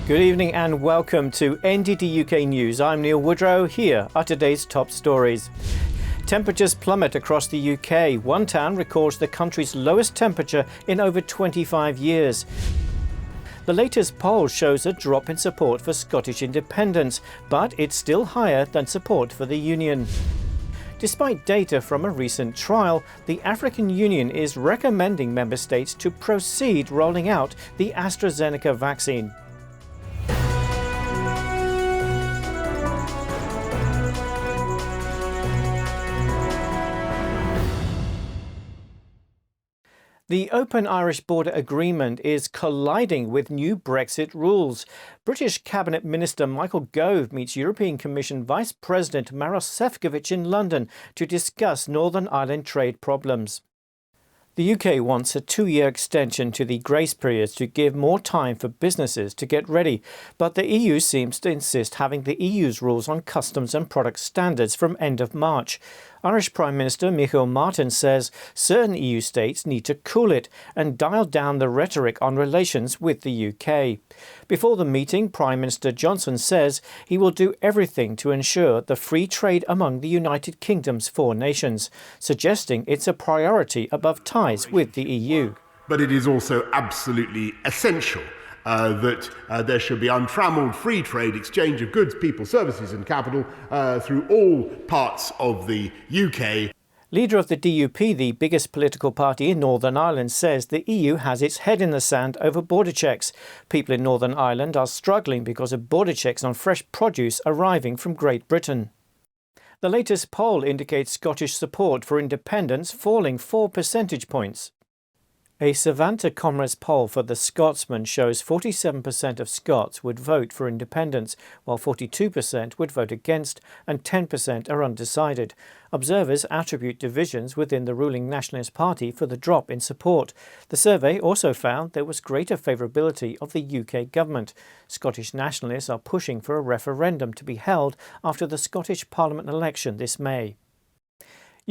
Good evening and welcome to NDT UK News. I'm Neil Woodrow. Here are today's top stories. Temperatures plummet across the UK. One town records the country's lowest temperature in over 25 years. The latest poll shows a drop in support for Scottish independence, but it's still higher than support for the Union. Despite data from a recent trial, the African Union is recommending member states to proceed rolling out the AstraZeneca vaccine. The Open Irish Border Agreement is colliding with new Brexit rules. British Cabinet Minister Michael Gove meets European Commission Vice President Maros Sefcovic in London to discuss Northern Ireland trade problems. The UK wants a 2-year extension to the grace periods to give more time for businesses to get ready, but the EU seems to insist having the EU's rules on customs and product standards from end of March. Irish Prime Minister Michael Martin says certain EU states need to cool it and dial down the rhetoric on relations with the UK. Before the meeting, Prime Minister Johnson says he will do everything to ensure the free trade among the United Kingdom's 4 nations, suggesting it's a priority above ties with the EU. But it is also absolutely essential that there should be untrammelled free trade exchange of goods, people, services and capital through all parts of the UK. Leader of the DUP, the biggest political party in Northern Ireland, says the EU has its head in the sand over border checks. People in Northern Ireland are struggling because of border checks on fresh produce arriving from Great Britain. The latest poll indicates Scottish support for independence falling 4 percentage points. A Savanta Commerce poll for The Scotsman shows 47% of Scots would vote for independence, while 42% would vote against and 10% are undecided. Observers attribute divisions within the ruling Nationalist Party for the drop in support. The survey also found there was greater favourability of the UK government. Scottish nationalists are pushing for a referendum to be held after the Scottish Parliament election this May.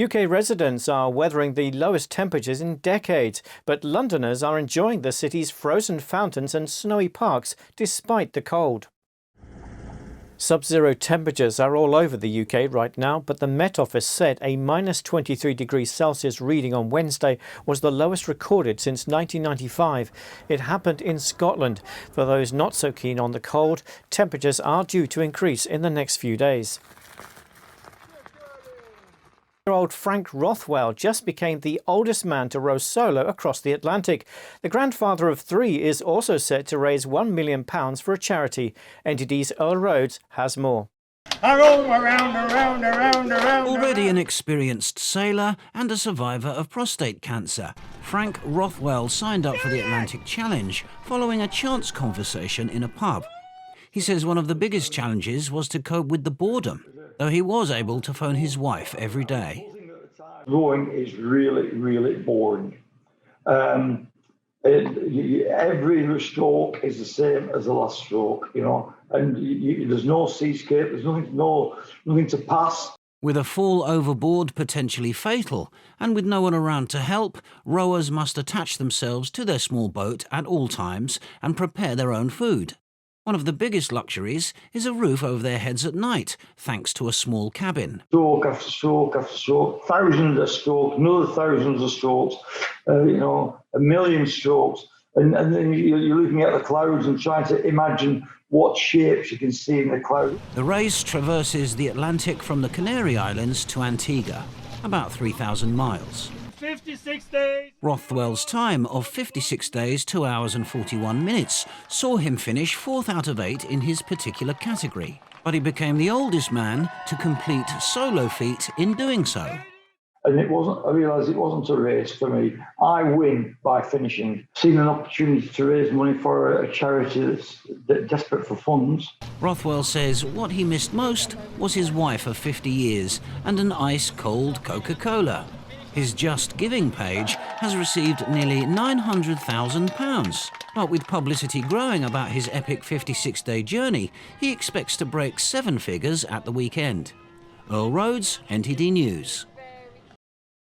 UK residents are weathering the lowest temperatures in decades, but Londoners are enjoying the city's frozen fountains and snowy parks despite the cold. Sub-zero temperatures are all over the UK right now, but the Met Office said a minus 23 degrees Celsius reading on Wednesday was the lowest recorded since 1995. It happened in Scotland. For those not so keen on the cold, temperatures are due to increase in the next few days. Old Frank Rothwell just became the oldest man to row solo across the Atlantic. The grandfather of 3 is also set to raise £1 million for a charity. NTD's Earl Rhodes has more. Already an experienced sailor and a survivor of prostate cancer, Frank Rothwell signed up for the Atlantic Challenge following a chance conversation in a pub. He says one of the biggest challenges was to cope with the boredom, though he was able to phone his wife every day. Rowing is really boring. Every stroke is the same as the last stroke, and there's no seascape, there's nothing to pass. With a fall overboard potentially fatal, and with no one around to help, rowers must attach themselves to their small boat at all times and prepare their own food. One of the biggest luxuries is a roof over their heads at night, thanks to a small cabin. Stroke after stroke after stroke, thousands of strokes, another thousands of strokes, a million strokes. And then you're looking at the clouds and trying to imagine what shapes you can see in the clouds. The race traverses the Atlantic from the Canary Islands to Antigua, about 3,000 miles. 56 days. Rothwell's time of 56 days, 2 hours and 41 minutes saw him finish 4th out of 8 in his particular category. But he became the oldest man to complete solo feat in doing so. And I realised it wasn't a race for me. I win by finishing. Seen an opportunity to raise money for a charity that's desperate for funds. Rothwell says what he missed most was his wife of 50 years and an ice-cold Coca-Cola. His Just Giving page has received nearly £900,000. But with publicity growing about his epic 56-day journey, he expects to break 7 figures at the weekend. Earl Rhodes, NTD News.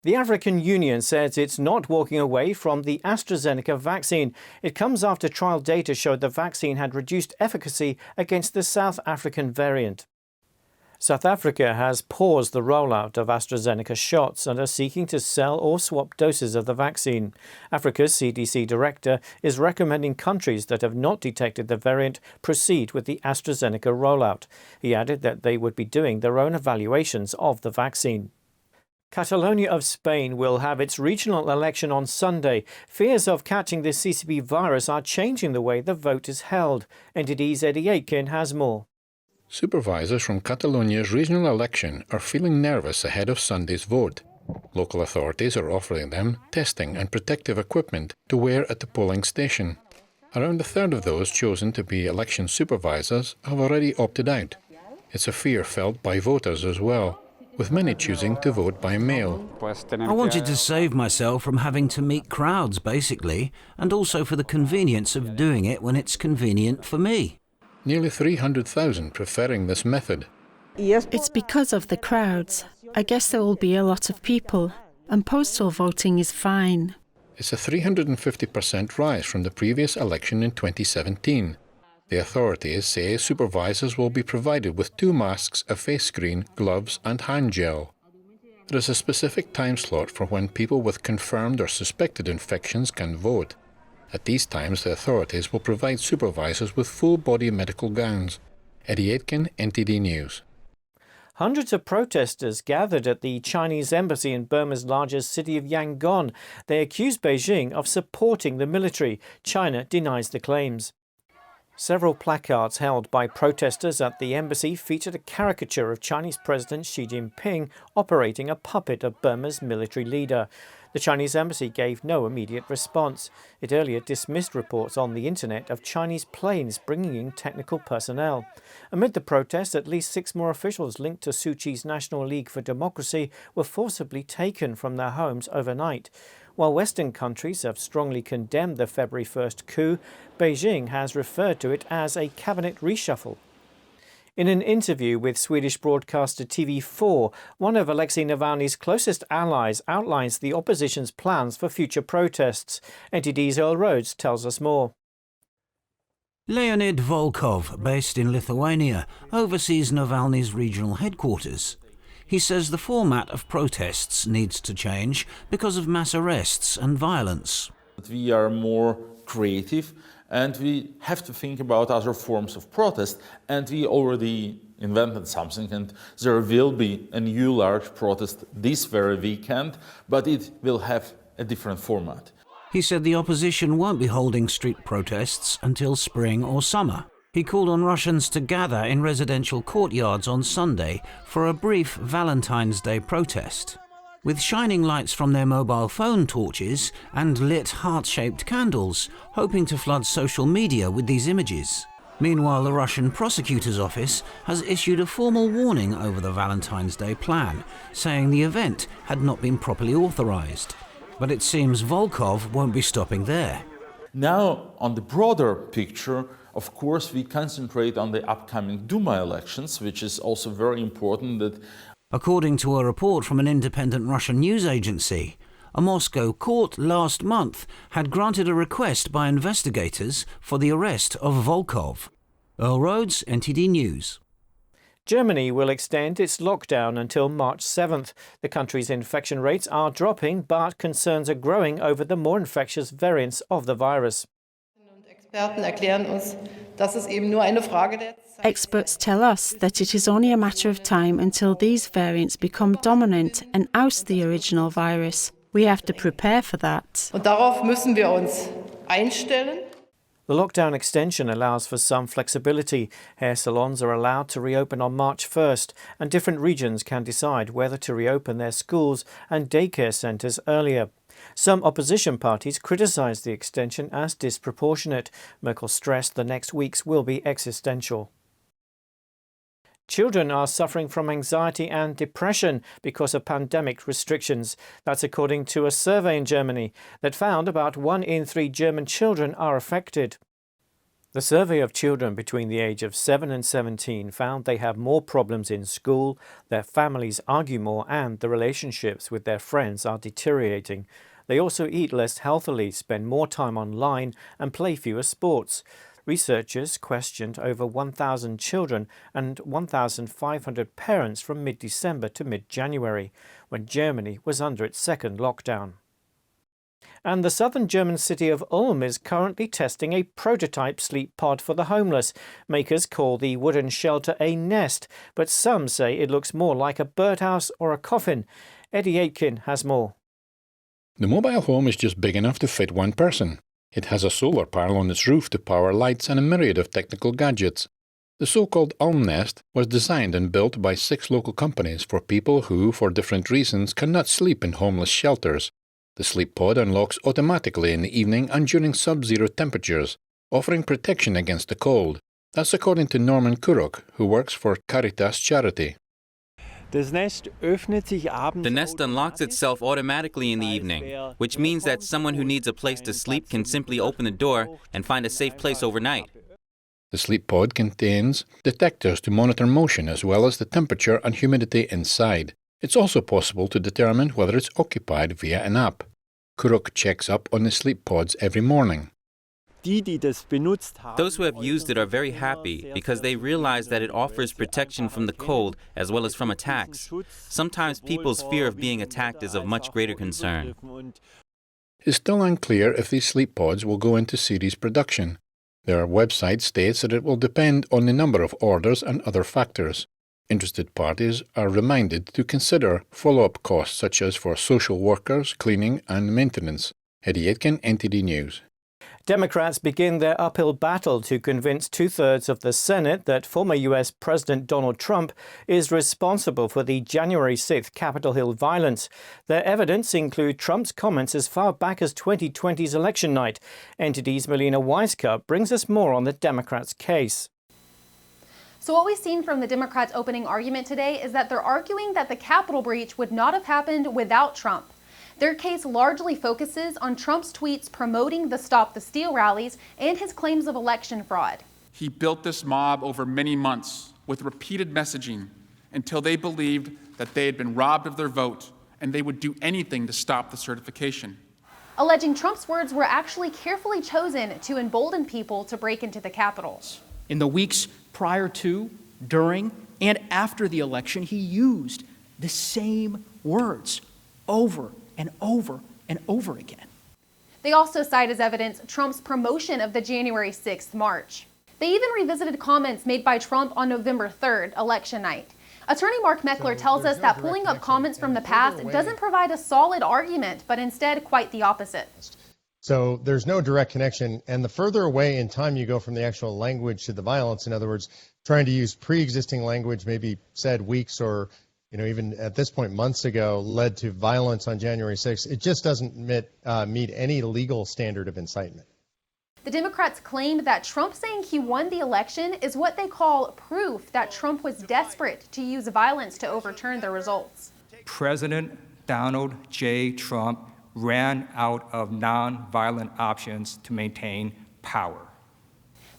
The African Union says it's not walking away from the AstraZeneca vaccine. It comes after trial data showed the vaccine had reduced efficacy against the South African variant. South Africa has paused the rollout of AstraZeneca shots and are seeking to sell or swap doses of the vaccine. Africa's CDC director is recommending countries that have not detected the variant proceed with the AstraZeneca rollout. He added that they would be doing their own evaluations of the vaccine. Catalonia of Spain will have its regional election on Sunday. Fears of catching the CCP virus are changing the way the vote is held. NTD's Eddie Aitken has more. Supervisors from Catalonia's regional election are feeling nervous ahead of Sunday's vote. Local authorities are offering them testing and protective equipment to wear at the polling station. Around a third of those chosen to be election supervisors have already opted out. It's a fear felt by voters as well, with many choosing to vote by mail. I wanted to save myself from having to meet crowds, basically, and also for the convenience of doing it when it's convenient for me. Nearly 300,000 preferring this method. It's because of the crowds. I guess there will be a lot of people, and postal voting is fine. It's a 350% rise from the previous election in 2017. The authorities say supervisors will be provided with 2 masks, a face screen, gloves and hand gel. There is a specific time slot for when people with confirmed or suspected infections can vote. At these times, the authorities will provide supervisors with full-body medical gowns. Eddie Aitken, NTD News. Hundreds of protesters gathered at the Chinese embassy in Burma's largest city of Yangon. They accused Beijing of supporting the military. China denies the claims. Several placards held by protesters at the embassy featured a caricature of Chinese President Xi Jinping operating a puppet of Burma's military leader. The Chinese embassy gave no immediate response. It earlier dismissed reports on the internet of Chinese planes bringing in technical personnel. Amid the protests, at least 6 more officials linked to Suu Kyi's National League for Democracy were forcibly taken from their homes overnight. While Western countries have strongly condemned the February 1st coup, Beijing has referred to it as a cabinet reshuffle. In an interview with Swedish broadcaster TV4, one of Alexei Navalny's closest allies outlines the opposition's plans for future protests. NTD's Earl Rhodes tells us more. Leonid Volkov, based in Lithuania, oversees Navalny's regional headquarters. He says the format of protests needs to change because of mass arrests and violence. We are more creative and we have to think about other forms of protest, and we already invented something, and there will be a new large protest this very weekend, but it will have a different format. He said the opposition won't be holding street protests until spring or summer. He called on Russians to gather in residential courtyards on Sunday for a brief Valentine's Day protest. With shining lights from their mobile phone torches and lit heart-shaped candles, hoping to flood social media with these images. Meanwhile, the Russian prosecutor's office has issued a formal warning over the Valentine's Day plan, saying the event had not been properly authorized. But it seems Volkov won't be stopping there. Now, on the broader picture, of course, we concentrate on the upcoming Duma elections, which is also very important that according to a report from an independent Russian news agency, a Moscow court last month had granted a request by investigators for the arrest of Volkov. Earl Rhodes, NTD News. Germany will extend its lockdown until March 7th. The country's infection rates are dropping, but concerns are growing over the more infectious variants of the virus. Experts tell us that it is only a matter of time until these variants become dominant and oust the original virus. We have to prepare for that. The lockdown extension allows for some flexibility. Hair salons are allowed to reopen on March 1st, and different regions can decide whether to reopen their schools and daycare centres earlier. Some opposition parties criticise the extension as disproportionate. Merkel stressed the next weeks will be existential. Children are suffering from anxiety and depression because of pandemic restrictions. That's according to a survey in Germany that found about 1 in 3 German children are affected. The survey of children between the age of 7 and 17 found they have more problems in school, their families argue more, and the relationships with their friends are deteriorating. They also eat less healthily, spend more time online, and play fewer sports. Researchers questioned over 1,000 children and 1,500 parents from mid-December to mid-January, when Germany was under its second lockdown. And the southern German city of Ulm is currently testing a prototype sleep pod for the homeless. Makers call the wooden shelter a nest, but some say it looks more like a birdhouse or a coffin. Eddie Aitken has more. The mobile home is just big enough to fit one person. It has a solar panel on its roof to power lights and a myriad of technical gadgets. The so-called Ulm Nest was designed and built by 6 local companies for people who, for different reasons, cannot sleep in homeless shelters. The sleep pod unlocks automatically in the evening and during sub-zero temperatures, offering protection against the cold. That's according to Norman Kurok, who works for Caritas charity. The nest unlocks itself automatically in the evening, which means that someone who needs a place to sleep can simply open the door and find a safe place overnight. The sleep pod contains detectors to monitor motion as well as the temperature and humidity inside. It's also possible to determine whether it's occupied via an app. Kurok checks up on the sleep pods every morning. Those who have used it are very happy because they realize that it offers protection from the cold as well as from attacks. Sometimes people's fear of being attacked is of much greater concern. It's still unclear if these sleep pods will go into series production. Their website states that it will depend on the number of orders and other factors. Interested parties are reminded to consider follow-up costs such as for social workers, cleaning and maintenance. Eddie Aitken, NTD News. Democrats begin their uphill battle to convince 2/3 of the Senate that former U.S. President Donald Trump is responsible for the January 6th Capitol Hill violence. Their evidence include Trump's comments as far back as 2020's election night. NTD's Melina Weisskopf brings us more on the Democrats' case. So what we've seen from the Democrats' opening argument today is that they're arguing that the Capitol breach would not have happened without Trump. Their case largely focuses on Trump's tweets promoting the Stop the Steal rallies and his claims of election fraud. He built this mob over many months with repeated messaging until they believed that they had been robbed of their vote and they would do anything to stop the certification. Alleging Trump's words were actually carefully chosen to embolden people to break into the Capitol. In the weeks prior to, during, and after the election, he used the same words over and over and over again. They also cite as evidence Trump's promotion of the January 6th march. They even revisited comments made by Trump on November 3rd, election night. Attorney Mark Meckler tells us that pulling up comments from the past doesn't provide a solid argument, but instead quite the opposite. So there's no direct connection, and the further away in time you go from the actual language to the violence, in other words, trying to use pre-existing language, maybe said weeks or even at this point months ago, led to violence on January 6th, it just doesn't meet any legal standard of incitement. The Democrats claimed that Trump saying he won the election is what they call proof that Trump was desperate to use violence to overturn the results. President Donald J. Trump ran out of non-violent options to maintain power.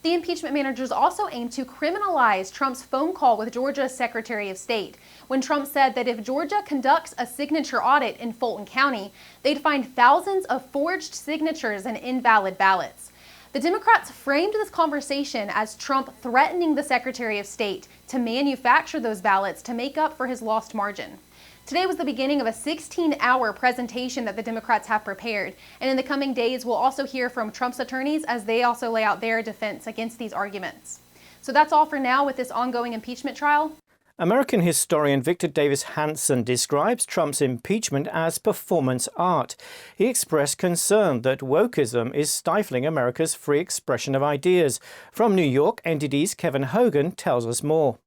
The impeachment managers also aim to criminalize Trump's phone call with Georgia's Secretary of State, when Trump said that if Georgia conducts a signature audit in Fulton County, they'd find thousands of forged signatures and invalid ballots. The Democrats framed this conversation as Trump threatening the Secretary of State to manufacture those ballots to make up for his lost margin. Today was the beginning of a 16-hour presentation that the Democrats have prepared, and in the coming days we'll also hear from Trump's attorneys as they also lay out their defense against these arguments. So that's all for now with this ongoing impeachment trial. American historian Victor Davis Hanson describes Trump's impeachment as performance art. He expressed concern that wokeism is stifling America's free expression of ideas. From New York, NTD's Kevin Hogan tells us more.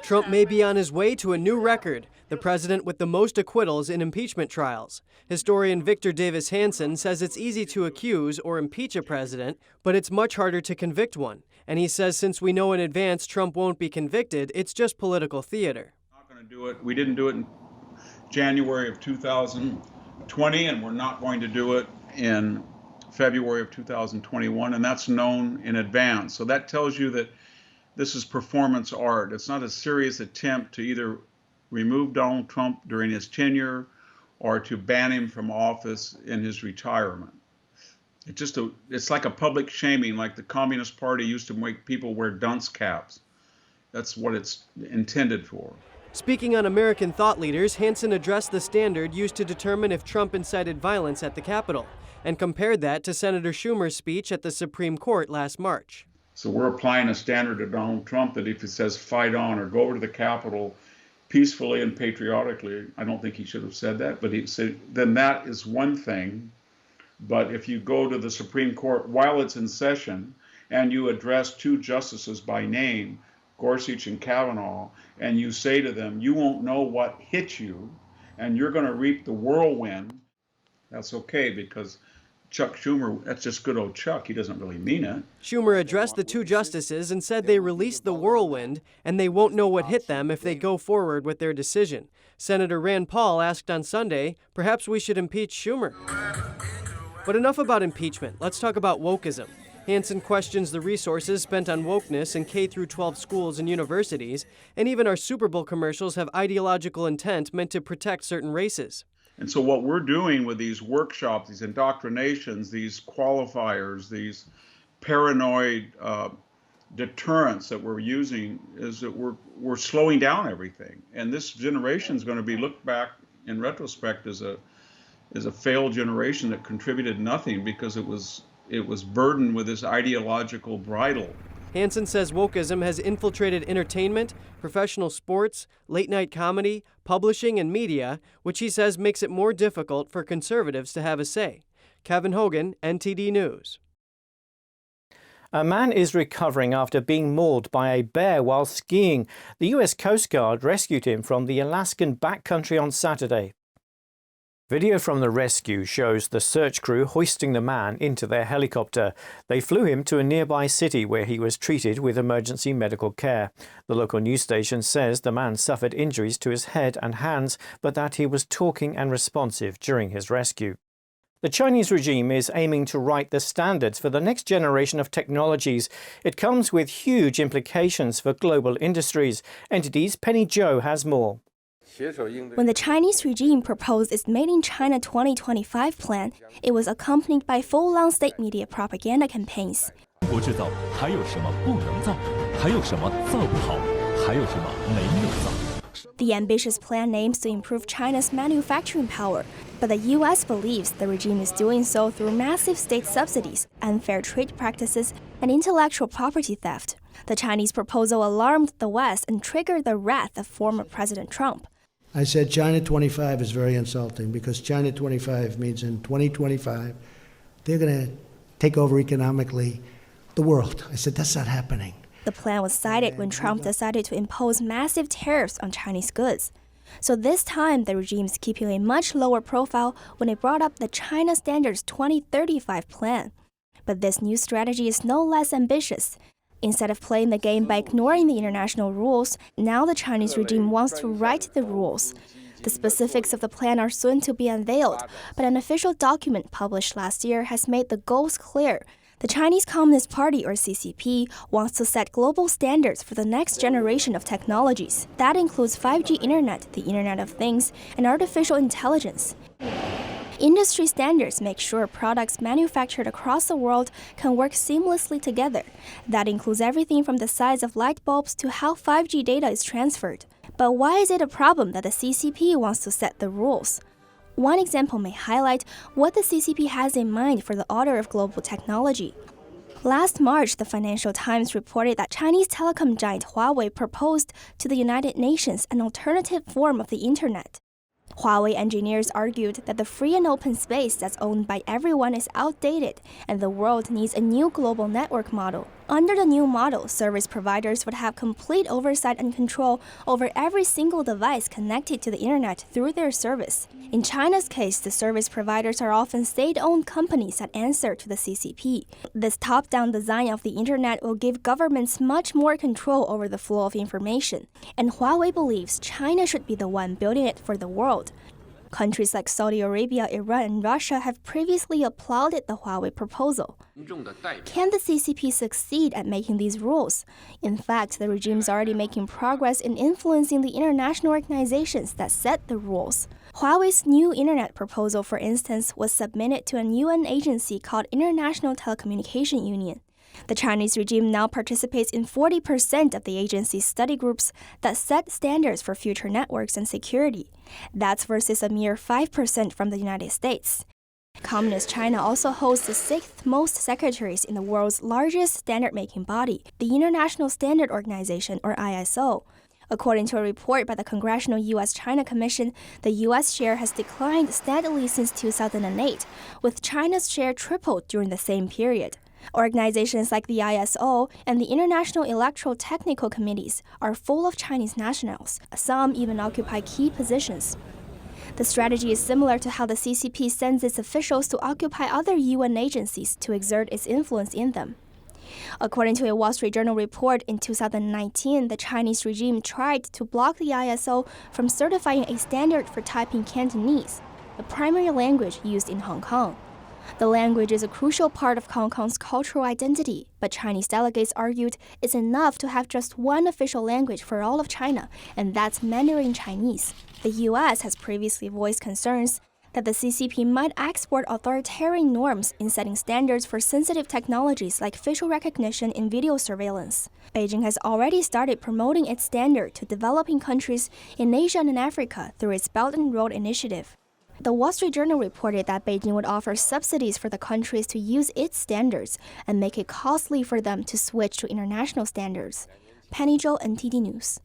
Trump may be on his way to a new record, the president with the most acquittals in impeachment trials. Historian Victor Davis Hanson says it's easy to accuse or impeach a president, but it's much harder to convict one. And he says since we know in advance Trump won't be convicted, it's just political theater. Not going to do it. We didn't do it in January of 2020, and we're not going to do it in February of 2021, and that's known in advance. So that tells you that this is performance art. It's not a serious attempt to either remove Donald Trump during his tenure or to ban him from office in his retirement. It's like a public shaming, like the Communist Party used to make people wear dunce caps. That's what it's intended for. Speaking on American thought leaders, Hansen addressed the standard used to determine if Trump incited violence at the Capitol and compared that to Senator Schumer's speech at the Supreme Court last March. So we're applying a standard to Donald Trump that if he says fight on or go over to the Capitol peacefully and patriotically, I don't think he should have said that, but he said, then that is one thing. But if you go to the Supreme Court while it's in session and you address two justices by name, Gorsuch and Kavanaugh, and you say to them, you won't know what hit you and you're going to reap the whirlwind, that's okay, because Chuck Schumer, that's just good old Chuck. He doesn't really mean it. Schumer addressed the two justices and said they released the whirlwind and they won't know what hit them if they go forward with their decision. Senator Rand Paul asked on Sunday, perhaps we should impeach Schumer. But enough about impeachment. Let's talk about wokeism. Hansen questions the resources spent on wokeness in K-12 schools and universities, and even our Super Bowl commercials have ideological intent meant to protect certain races. And so what we're doing with these workshops, these indoctrinations, these qualifiers, these paranoid deterrents that we're using is that we're slowing down everything. And this generation is going to be looked back in retrospect as a failed generation that contributed nothing because it was burdened with this ideological bridle. Hansen says wokeism has infiltrated entertainment, professional sports, late-night comedy, publishing, and media, which he says makes it more difficult for conservatives to have a say. Kevin Hogan, NTD News. A man is recovering after being mauled by a bear while skiing. The U.S. Coast Guard rescued him from the Alaskan backcountry on Saturday. Video from the rescue shows the search crew hoisting the man into their helicopter. They flew him to a nearby city where he was treated with emergency medical care. The local news station says the man suffered injuries to his head and hands, but that he was talking and responsive during his rescue. The Chinese regime is aiming to write the standards for the next generation of technologies. It comes with huge implications for global industries. NTD's Penny Zhou has more. When the Chinese regime proposed its Made in China 2025 plan, it was accompanied by full-on state media propaganda campaigns. The ambitious plan aims to improve China's manufacturing power, but the U.S. believes the regime is doing so through massive state subsidies, unfair trade practices, and intellectual property theft. The Chinese proposal alarmed the West and triggered the wrath of former President Trump. I said China 25 is very insulting because China 25 means in 2025 they're going to take over economically the world. I said that's not happening. The plan was cited when Trump decided to impose massive tariffs on Chinese goods. So this time, the regime is keeping a much lower profile when it brought up the China Standards 2035 plan. But this new strategy is no less ambitious. Instead of playing the game by ignoring the international rules, now the Chinese regime wants to write the rules. The specifics of the plan are soon to be unveiled, but an official document published last year has made the goals clear. The Chinese Communist Party, or CCP, wants to set global standards for the next generation of technologies. That includes 5G internet, the Internet of Things, and artificial intelligence. Industry standards make sure products manufactured across the world can work seamlessly together. That includes everything from the size of light bulbs to how 5G data is transferred. But why is it a problem that the CCP wants to set the rules? One example may highlight what the CCP has in mind for the order of global technology. Last March, the Financial Times reported that Chinese telecom giant Huawei proposed to the United Nations an alternative form of the Internet. Huawei engineers argued that the free and open space that's owned by everyone is outdated, and the world needs a new global network model. Under the new model, service providers would have complete oversight and control over every single device connected to the internet through their service. In China's case, the service providers are often state-owned companies that answer to the CCP. This top-down design of the internet will give governments much more control over the flow of information, and Huawei believes China should be the one building it for the world. Countries like Saudi Arabia, Iran, and Russia have previously applauded the Huawei proposal. Can the CCP succeed at making these rules? In fact, the regime is already making progress in influencing the international organizations that set the rules. Huawei's new internet proposal, for instance, was submitted to an UN agency called International Telecommunication Union. The Chinese regime now participates in 40% of the agency's study groups that set standards for future networks and security. That's versus a mere 5% from the United States. Communist China also hosts the 6th most secretaries in the world's largest standard-making body, the International Standard Organization, or ISO. According to a report by the Congressional U.S.-China Commission, the U.S. share has declined steadily since 2008, with China's share tripled during the same period. Organizations like the ISO and the International Electoral Technical Committees are full of Chinese nationals. Some even occupy key positions. The strategy is similar to how the CCP sends its officials to occupy other UN agencies to exert its influence in them. According to a Wall Street Journal report, in 2019, the Chinese regime tried to block the ISO from certifying a standard for typing Cantonese, the primary language used in Hong Kong. The language is a crucial part of Hong Kong's cultural identity, but Chinese delegates argued it's enough to have just one official language for all of China, and that's Mandarin Chinese. The U.S. has previously voiced concerns that the CCP might export authoritarian norms in setting standards for sensitive technologies like facial recognition and video surveillance. Beijing has already started promoting its standard to developing countries in Asia and Africa through its Belt and Road Initiative. The Wall Street Journal reported that Beijing would offer subsidies for the countries to use its standards and make it costly for them to switch to international standards. Penny Zhou, NTD News.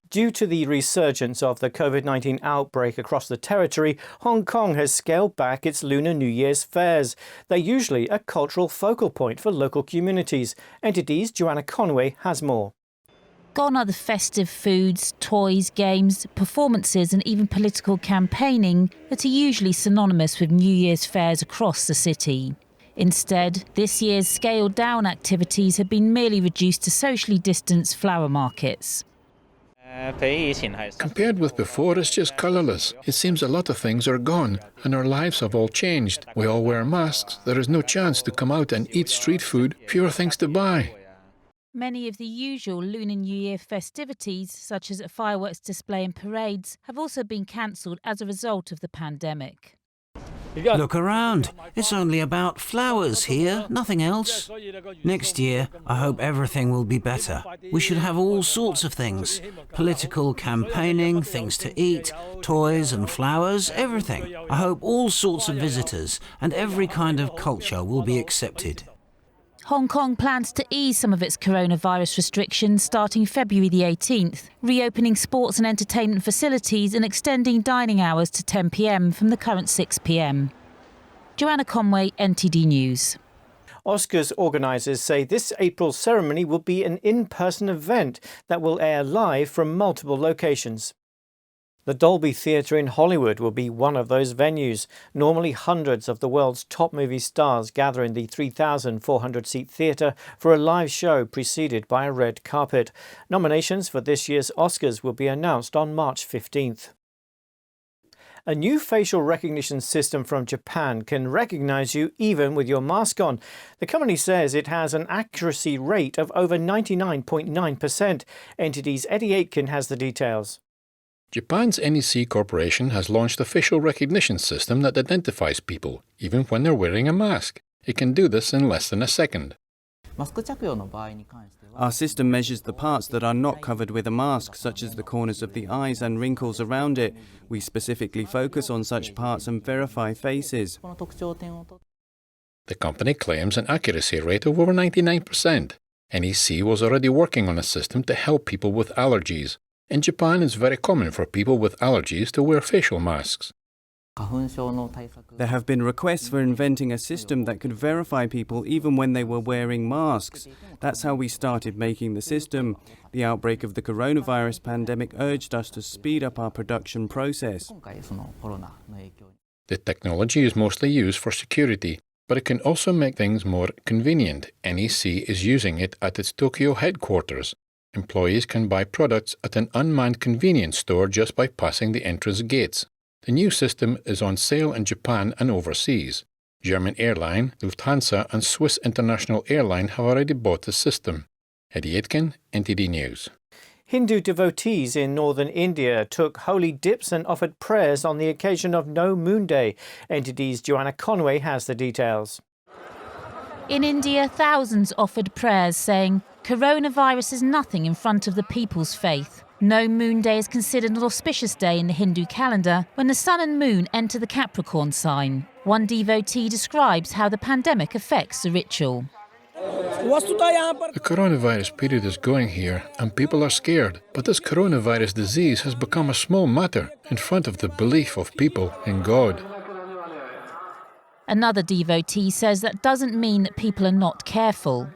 Due to the resurgence of the COVID-19 outbreak across the territory, Hong Kong has scaled back its Lunar New Year's fairs. They're usually a cultural focal point for local communities. NTD's Joanna Conway has more. Gone are the festive foods, toys, games, performances and even political campaigning that are usually synonymous with New Year's fairs across the city. Instead, this year's scaled-down activities have been merely reduced to socially distanced flower markets. Compared with before, it's just colourless. It seems a lot of things are gone, and our lives have all changed. We all wear masks, there is no chance to come out and eat street food, fewer things to buy. Many of the usual Lunar New Year festivities, such as a fireworks display and parades, have also been cancelled as a result of the pandemic. Look around. It's only about flowers here, nothing else. Next year, I hope everything will be better. We should have all sorts of things. Political campaigning, things to eat, toys and flowers, everything. I hope all sorts of visitors and every kind of culture will be accepted. Hong Kong plans to ease some of its coronavirus restrictions starting February the 18th, reopening sports and entertainment facilities and extending dining hours to 10 p.m. from the current 6 p.m. Joanna Conway, NTD News. Oscars organisers say this April's ceremony will be an in-person event that will air live from multiple locations. The Dolby Theatre in Hollywood will be one of those venues. Normally, hundreds of the world's top movie stars gather in the 3,400-seat theatre for a live show preceded by a red carpet. Nominations for this year's Oscars will be announced on March 15th. A new facial recognition system from Japan can recognise you even with your mask on. The company says it has an accuracy rate of over 99.9%. NTD's Eddie Aitken has the details. Japan's NEC Corporation has launched a facial recognition system that identifies people, even when they're wearing a mask. It can do this in less than a second. Our system measures the parts that are not covered with a mask, such as the corners of the eyes and wrinkles around it. We specifically focus on such parts and verify faces. The company claims an accuracy rate of over 99%. NEC was already working on a system to help people with allergies. In Japan, it's very common for people with allergies to wear facial masks. There have been requests for inventing a system that could verify people even when they were wearing masks. That's how we started making the system. The outbreak of the coronavirus pandemic urged us to speed up our production process. The technology is mostly used for security, but it can also make things more convenient. NEC is using it at its Tokyo headquarters. Employees can buy products at an unmanned convenience store just by passing the entrance gates. The new system is on sale in Japan and overseas. German airline, Lufthansa and Swiss International Airline have already bought the system. Eddie Aitken, NTD News. Hindu devotees in northern India took holy dips and offered prayers on the occasion of No Moon Day. NTD's Joanna Conway has the details. In India, thousands offered prayers saying, "Coronavirus is nothing in front of the people's faith." No Moon Day is considered an auspicious day in the Hindu calendar when the sun and moon enter the Capricorn sign. One devotee describes how the pandemic affects the ritual. The coronavirus period is going here and people are scared, but this coronavirus disease has become a small matter in front of the belief of people in God. Another devotee says that doesn't mean that people are not careful.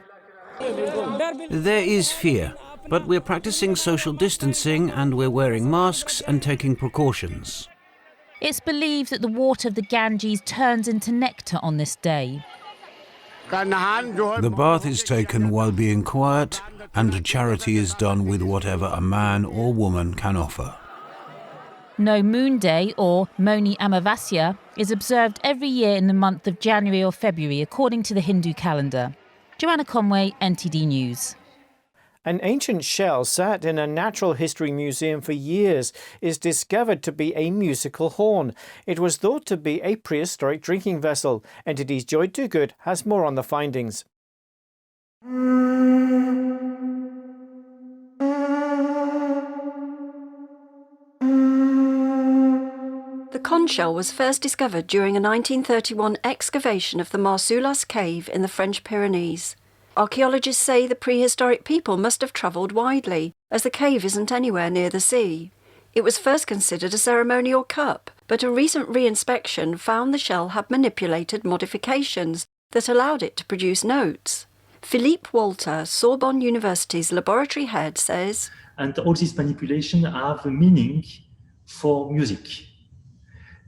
There is fear, but we're practicing social distancing and we're wearing masks and taking precautions. It's believed that the water of the Ganges turns into nectar on this day. The bath is taken while being quiet, and charity is done with whatever a man or woman can offer. No Moon Day, or Moni Amavasya, is observed every year in the month of January or February, according to the Hindu calendar. Joanna Conway, NTD News. An ancient shell sat in a natural history museum for years is discovered to be a musical horn. It was thought to be a prehistoric drinking vessel. NTD's Joy Toogood has more on the findings. The conch shell was first discovered during a 1931 excavation of the Marsoulas cave in the French Pyrenees. Archaeologists say the prehistoric people must have travelled widely, as the cave isn't anywhere near the sea. It was first considered a ceremonial cup, but a recent re-inspection found the shell had manipulated modifications that allowed it to produce notes. Philippe Walter, Sorbonne University's laboratory head, says, "And all these manipulations have a meaning for music.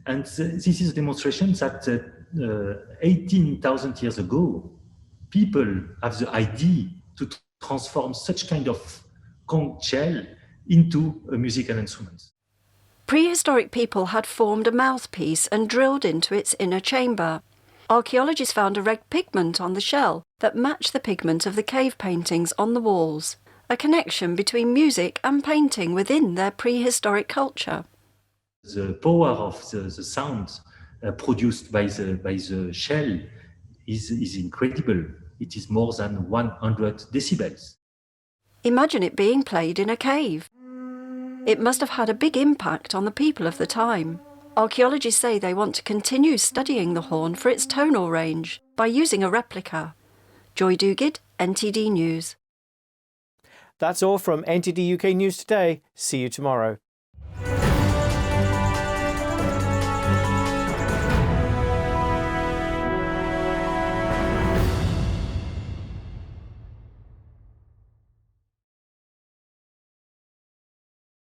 And this is a demonstration that 18,000 years ago, people have the idea to transform such kind of conch shell into a musical instrument." Prehistoric people had formed a mouthpiece and drilled into its inner chamber. Archaeologists found a red pigment on the shell that matched the pigment of the cave paintings on the walls, a connection between music and painting within their prehistoric culture. The power of the sound produced by the shell is incredible. It is more than 100 decibels. Imagine it being played in a cave. It must have had a big impact on the people of the time. Archaeologists say they want to continue studying the horn for its tonal range by using a replica. Joy Toogood, NTD News. That's all from NTD UK News today. See you tomorrow.